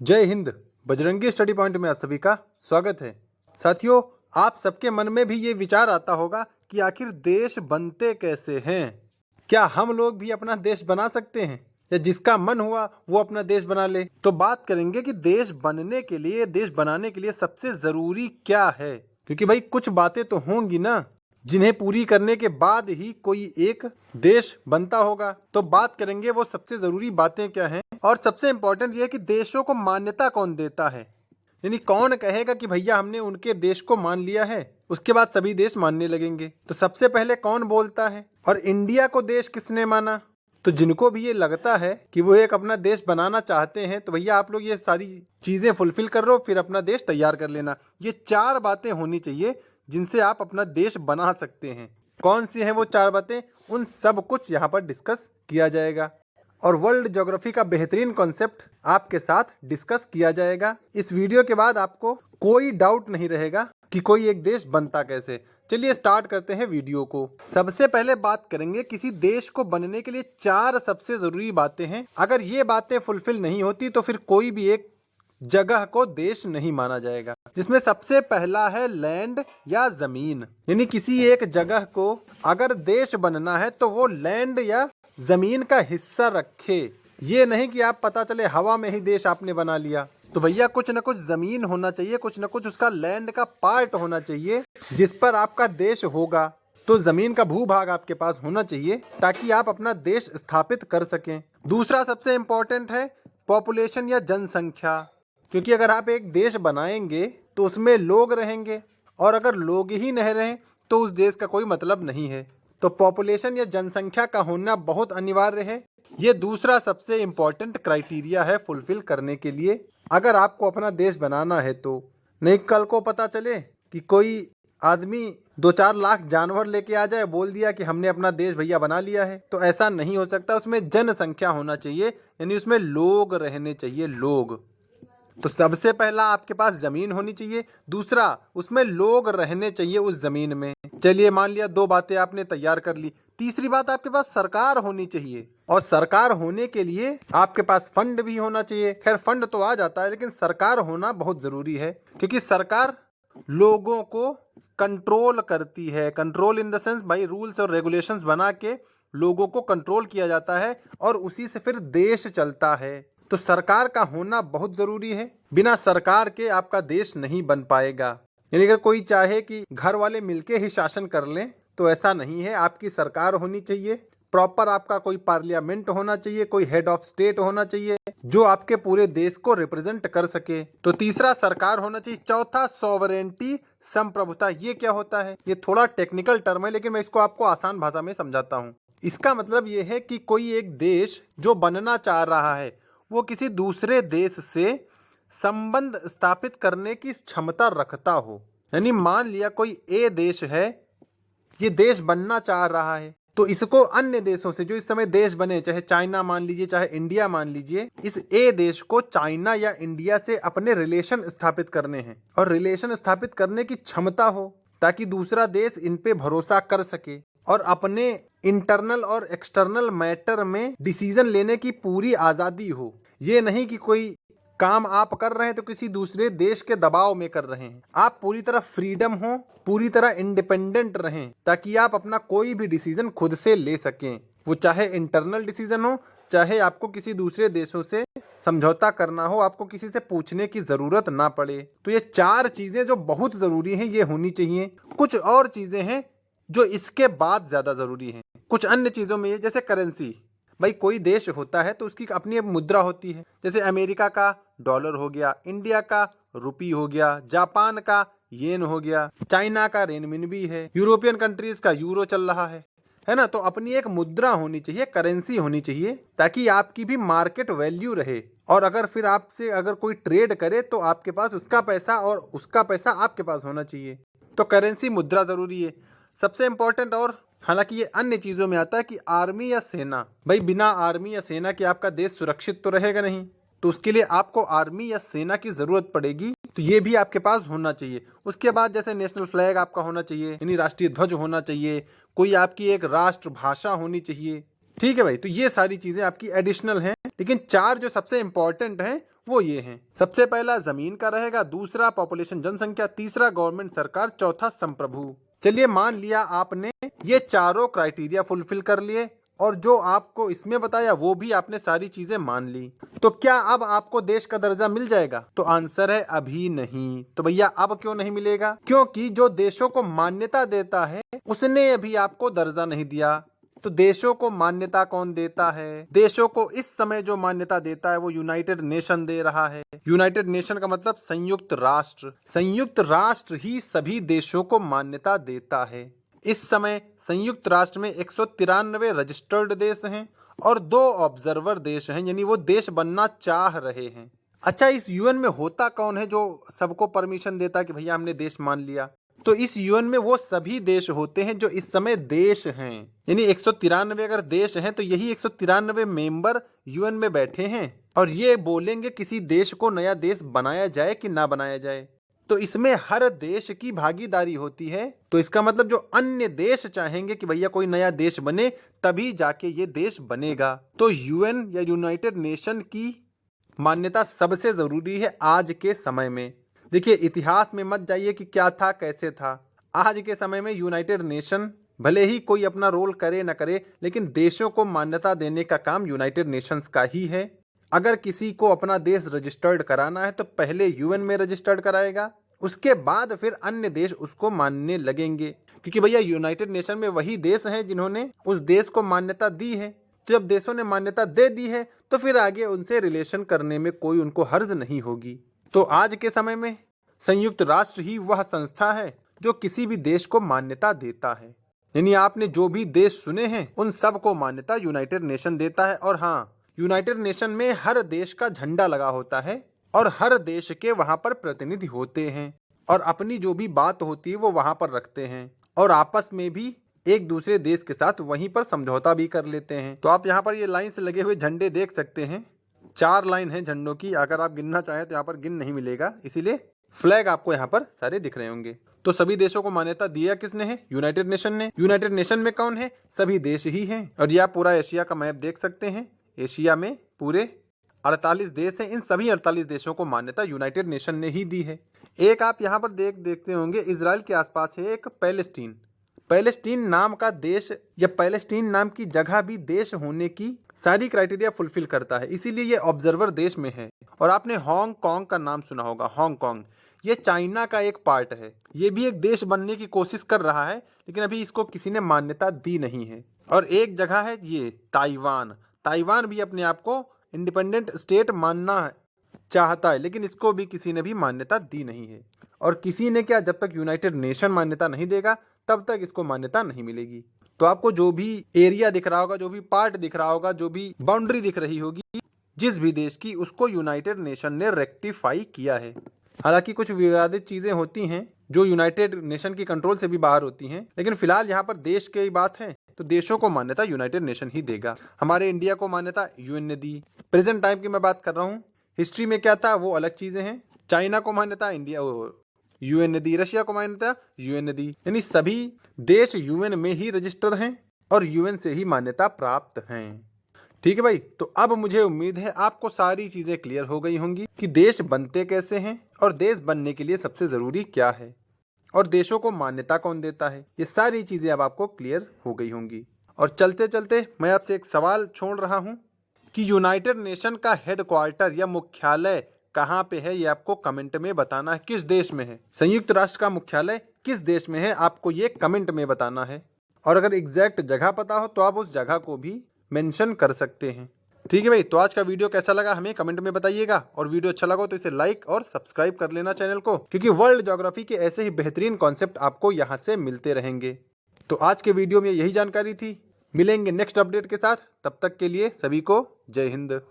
जय Hind. Bajrangi study point में आप सभी का स्वागत है। साथियों, आप सबके मन में भी ये विचार आता होगा कि आखिर देश बनते कैसे हैं। क्या हम लोग भी अपना देश बना सकते हैं या जिसका मन हुआ वो अपना देश बना ले। तो बात करेंगे कि देश बनने के लिए, देश बनाने के लिए सबसे जरूरी क्या है। क्योंकि भाई कुछ बातें तो होंगी ना जिन्हें पूरी करने के बाद ही कोई एक देश बनता होगा। तो बात करेंगे वो सबसे जरूरी बातें क्या हैं, और सबसे इंपॉर्टेंट ये है कि देशों को मान्यता कौन देता है। यानी कौन कहेगा कि भैया हमने उनके देश को मान लिया है, उसके बाद सभी देश मानने लगेंगे। तो सबसे पहले कौन बोलता है और इंडिया को देश किसने माना। तो जिनको भी ये लगता है कि वो एक अपना देश बनाना चाहते हैं, तो भैया आप लोग ये सारी चीजें फुलफिल कर लो, फिर अपना देश तैयार कर लेना। ये 4 बातें होनी चाहिए जिनसे आप अपना देश बना सकते हैं। कौन सी हैं वो 4 बातें, उन सब कुछ यहाँ पर डिस्कस किया जाएगा और वर्ल्ड ज्योग्राफी का बेहतरीन कॉन्सेप्ट आपके साथ डिस्कस किया जाएगा। इस वीडियो के बाद आपको कोई डाउट नहीं रहेगा कि कोई एक देश बनता कैसे। चलिए स्टार्ट करते हैं वीडियो को। सबसे पहले बात करेंगे किसी देश को बनने के लिए 4 सबसे जरूरी बातें हैं। अगर ये बातें फुलफिल नहीं होती तो फिर कोई भी एक जगह को देश नहीं माना जाएगा। जिसमें सबसे पहला है लैंड या जमीन। यानी किसी एक जगह को अगर देश बनना है तो वो लैंड या जमीन का हिस्सा रखे। ये नहीं कि आप पता चले हवा में ही देश आपने बना लिया। तो भैया कुछ न कुछ जमीन होना चाहिए, कुछ न कुछ उसका लैंड का पार्ट होना चाहिए जिस पर आपका देश होगा। तो जमीन का भूभाग आपके पास होना चाहिए ताकि आप अपना देश स्थापित कर सकें। दूसरा सबसे इंपॉर्टेंट है पॉपुलेशन या जनसंख्या। क्योंकि अगर आप एक देश बनाएंगे तो उसमें लोग रहेंगे, और अगर लोग ही नहीं रहें तो उस देश का कोई मतलब नहीं है। तो पॉपुलेशन या जनसंख्या का होना बहुत अनिवार्य है। ये दूसरा सबसे इम्पोर्टेंट क्राइटेरिया है फुलफिल करने के लिए, अगर आपको अपना देश बनाना है तो। नहीं कल को पता चले कि कोई आदमी 2-4 लाख जानवर लेके आ जाए, बोल दिया कि हमने अपना देश भैया बना लिया है, तो ऐसा नहीं हो सकता। उसमें जनसंख्या होना चाहिए, यानी उसमें लोग रहने चाहिए, लोग। तो सबसे पहला आपके पास जमीन होनी चाहिए, दूसरा उसमें लोग रहने चाहिए उस जमीन में। चलिए मान लिया 2 बातें आपने तैयार कर ली। तीसरी बात आपके पास सरकार होनी चाहिए, और सरकार होने के लिए आपके पास फंड भी होना चाहिए। खैर फंड तो आ जाता है, लेकिन सरकार होना बहुत जरूरी है, क्योंकि सरकार लोगों को कंट्रोल करती है। कंट्रोल इन द सेंस भाई रूल्स और रेगुलेशंस बना के लोगों को कंट्रोल किया जाता है, और उसी से फिर देश चलता है। तो सरकार का होना बहुत जरूरी है। बिना सरकार के आपका देश नहीं बन पाएगा। यानी अगर कोई चाहे कि घर वाले मिलके ही शासन कर लें तो ऐसा नहीं है। आपकी सरकार होनी चाहिए, प्रॉपर आपका कोई पार्लियामेंट होना चाहिए, कोई हेड ऑफ स्टेट होना चाहिए जो आपके पूरे देश को रिप्रेजेंट कर सके। तो तीसरा सरकार होना चाहिए। चौथा सॉवरेंटी, संप्रभुता। ये क्या होता है? ये थोड़ा टेक्निकल टर्म है, लेकिन मैं इसको आपको आसान भाषा में समझाता हूँ। इसका मतलब ये है कि कोई एक देश जो बनना चाह रहा है वो किसी दूसरे देश से संबंध स्थापित करने की क्षमता रखता हो। यानी मान लिया कोई ए देश है, ये देश बनना चाह रहा है, तो इसको अन्य देशों से जो इस समय देश बने, चाहे चाइना मान लीजिए, चाहे इंडिया मान लीजिए, इस ए देश को चाइना या इंडिया से अपने रिलेशन स्थापित करने हैं, और रिलेशन स्थापित करने की क्षमता हो ताकि दूसरा देश इन पे भरोसा कर सके और अपने इंटरनल और एक्सटर्नल मैटर में डिसीजन लेने की पूरी आज़ादी हो। ये नहीं कि कोई काम आप कर रहे हैं तो किसी दूसरे देश के दबाव में कर रहे हैं। आप पूरी तरह फ्रीडम हो, पूरी तरह इंडिपेंडेंट रहें, ताकि आप अपना कोई भी डिसीजन खुद से ले सकें। वो चाहे इंटरनल डिसीजन हो, चाहे आपको किसी दूसरे देशों से समझौता करना हो, आपको किसी से पूछने की जरूरत ना पड़े। तो ये 4 चीजें जो बहुत जरूरी हैं ये होनी चाहिए। कुछ और चीजें हैं जो इसके बाद ज्यादा जरूरी हैं। कुछ अन्य चीजों में जैसे करेंसी। भाई कोई देश होता है तो उसकी अपनी एक मुद्रा होती है। जैसे अमेरिका का डॉलर हो गया, इंडिया का रुपी हो गया, जापान का येन हो गया, चाइना का रेनमिनबी है, यूरोपियन कंट्रीज का यूरो चल रहा है ना। तो अपनी एक मुद्रा होनी चाहिए, करेंसी होनी चाहिए, ताकि आपकी भी मार्केट वैल्यू रहे। और अगर फिर आपसे अगर कोई ट्रेड करे तो आपके पास उसका पैसा और उसका पैसा आपके पास होना चाहिए। तो करेंसी, मुद्रा जरूरी है सबसे इंपॉर्टेंट। और हालांकि ये अन्य चीजों में आता है कि आर्मी या सेना। भाई बिना आर्मी या सेना के आपका देश सुरक्षित तो रहेगा नहीं, तो उसके लिए आपको आर्मी या सेना की जरूरत पड़ेगी। तो ये भी आपके पास होना चाहिए। उसके बाद जैसे नेशनल फ्लैग आपका होना चाहिए, यानी राष्ट्रीय ध्वज होना चाहिए। कोई आपकी एक राष्ट्रभाषा होनी चाहिए। ठीक है भाई, तो ये सारी चीजें आपकी एडिशनल हैं, लेकिन 4 जो सबसे इंपॉर्टेंट हैं वो ये हैं। सबसे पहला जमीन का रहेगा, दूसरा पॉपुलेशन जनसंख्या, तीसरा गवर्नमेंट सरकार, चौथा संप्रभु। चलिए मान लिया आपने ये चारों क्राइटेरिया फुलफिल कर लिए और जो आपको इसमें बताया वो भी आपने सारी चीजें मान ली, तो क्या अब आपको देश का दर्जा मिल जाएगा? तो आंसर है अभी नहीं। तो भैया अब क्यों नहीं मिलेगा? क्योंकि जो देशों को मान्यता देता है उसने अभी आपको दर्जा नहीं दिया। तो देशों को मान्यता कौन देता है? देशों को इस समय जो मान्यता देता है वो यूनाइटेड नेशन दे रहा है। यूनाइटेड नेशन का मतलब संयुक्त राष्ट्र। संयुक्त राष्ट्र ही सभी देशों को मान्यता देता है। इस समय संयुक्त राष्ट्र में 193 रजिस्टर्ड देश हैं और 2 ऑब्जर्वर देश हैं, यानी वो देश बनना चाह रहे हैं। अच्छा, इस यूएन में होता कौन है जो सबको परमिशन देता है कि भैया हमने देश मान लिया? तो इस यूएन में वो सभी देश होते हैं जो इस समय देश हैं, यानी 193 अगर देश हैं तो यही 193 मेंबर यूएन में बैठे हैं और ये बोलेंगे किसी देश को नया देश बनाया जाए कि ना बनाया जाए। तो इसमें हर देश की भागीदारी होती है। तो इसका मतलब जो अन्य देश चाहेंगे कि भैया कोई नया देश बने तभी जाके ये देश बनेगा। तो यूएन या यूनाइटेड नेशन की मान्यता सबसे जरूरी है आज के समय में। देखिए, इतिहास में मत जाइए कि क्या था कैसे था। आज के समय में यूनाइटेड नेशन भले ही कोई अपना रोल करे न करे, लेकिन देशों को मान्यता देने का काम यूनाइटेड नेशंस का ही है। अगर किसी को अपना देश रजिस्टर्ड कराना है तो पहले यूएन में रजिस्टर्ड कराएगा, उसके बाद फिर अन्य देश उसको मानने लगेंगे, क्योंकि भैया यूनाइटेड नेशन में वही देश हैं जिन्होंने उस देश को मान्यता दी है। तो जब देशों ने मान्यता दे दी है तो फिर आगे उनसे रिलेशन करने में कोई उनको हर्ज नहीं होगी। तो आज के समय में संयुक्त राष्ट्र ही वह संस्था है जो किसी भी देश को मान्यता देता है। यानी आपने जो भी देश सुने हैं उन सब को मान्यता यूनाइटेड नेशन देता है। और हाँ, यूनाइटेड नेशन में हर देश का झंडा लगा होता है और हर देश के वहां पर प्रतिनिधि होते हैं और अपनी जो भी बात होती है वो वहां पर रखते हैं और आपस में भी एक दूसरे देश के साथ वहीं पर समझौता भी कर लेते हैं। तो आप यहाँ पर ये लाइन से लगे हुए झंडे देख सकते हैं। 4 लाइन है झंडों की, अगर आप गिनना चाहें तो यहाँ पर गिन नहीं मिलेगा, इसीलिए फ्लैग आपको यहाँ पर सारे दिख रहे होंगे। तो सभी देशों को मान्यता दिया किसने है? यूनाइटेड नेशन ने। यूनाइटेड नेशन में कौन है? सभी देश ही हैं। और ये आप पूरा एशिया का मैप देख सकते हैं। एशिया में पूरे 48 देश हैं। इन सभी 48 देशों को मान्यता यूनाइटेड नेशन ने ही दी है। एक आप यहाँ पर देखते होंगे, इजराइल के आसपास है एक पैलेस्टीन। पैलेस्टीन नाम का देश या पैलेस्टीन नाम की जगह भी देश होने की सारी क्राइटेरिया फुलफिल करता है, इसीलिए ये ऑब्जर्वर देश में है। और आपने हांगकांग का नाम सुना होगा। हांगकांग ये चाइना का एक पार्ट है। ये भी एक देश बनने की कोशिश कर रहा है, लेकिन अभी इसको किसी ने मान्यता दी नहीं है। और एक जगह है ये ताइवान। ताइवान भी अपने आप को इंडिपेंडेंट स्टेट मानना चाहता है, लेकिन इसको भी किसी ने भी मान्यता दी नहीं है। और किसी ने क्या, जब तक यूनाइटेड नेशन मान्यता नहीं देगा तब तक इसको मान्यता नहीं मिलेगी। तो आपको जो भी एरिया दिख रहा होगा, जो भी पार्ट दिख रहा होगा, जो भी बाउंड्री दिख रही होगी जिस भी देश की, उसको यूनाइटेड नेशन ने रेक्टिफाई किया है। हालांकि कुछ विवादित चीजें होती हैं जो यूनाइटेड नेशन की कंट्रोल से भी बाहर होती हैं, लेकिन फिलहाल यहाँ पर देश की बात है तो देशों को मान्यता यूनाइटेड नेशन ही देगा। हमारे इंडिया को मान्यता यूएन ने दी। प्रेजेंट टाइम की मैं बात कर रहा हूँ, हिस्ट्री में क्या था वो अलग चीजें हैं। चाइना को मान्यता इंडिया यूएन ने दी, रशिया को मान्यता यूएन ने दी। यानी सभी देश यूएन में ही रजिस्टर हैं और यूएन से ही मान्यता प्राप्त हैं। ठीक है भाई, तो अब मुझे उम्मीद है आपको सारी चीजें क्लियर हो गई होंगी कि देश बनते कैसे हैं और देश बनने के लिए सबसे जरूरी क्या है और देशों को मान्यता कौन देता है। ये सारी चीजें अब आपको क्लियर हो गई होंगी। और चलते चलते मैं आपसे एक सवाल छोड़ रहा हूं कि यूनाइटेड नेशन का हेडक्वार्टर या मुख्यालय कहाँ पे है, ये आपको कमेंट में बताना है। किस देश में है? संयुक्त राष्ट्र का मुख्यालय किस देश में है, आपको ये कमेंट में बताना है। और अगर एग्जैक्ट जगह पता हो तो आप उस जगह को भी मेंशन कर सकते हैं। ठीक है भाई, तो आज का वीडियो कैसा लगा हमें कमेंट में बताइएगा। और वीडियो अच्छा लगा तो इसे लाइक और सब्सक्राइब कर लेना चैनल को, क्योंकि वर्ल्ड ज्योग्राफी के ऐसे ही बेहतरीन कॉन्सेप्ट आपको यहाँ से मिलते रहेंगे। तो आज के वीडियो में यही जानकारी थी। मिलेंगे नेक्स्ट अपडेट के साथ, तब तक के लिए सभी को जय हिंद।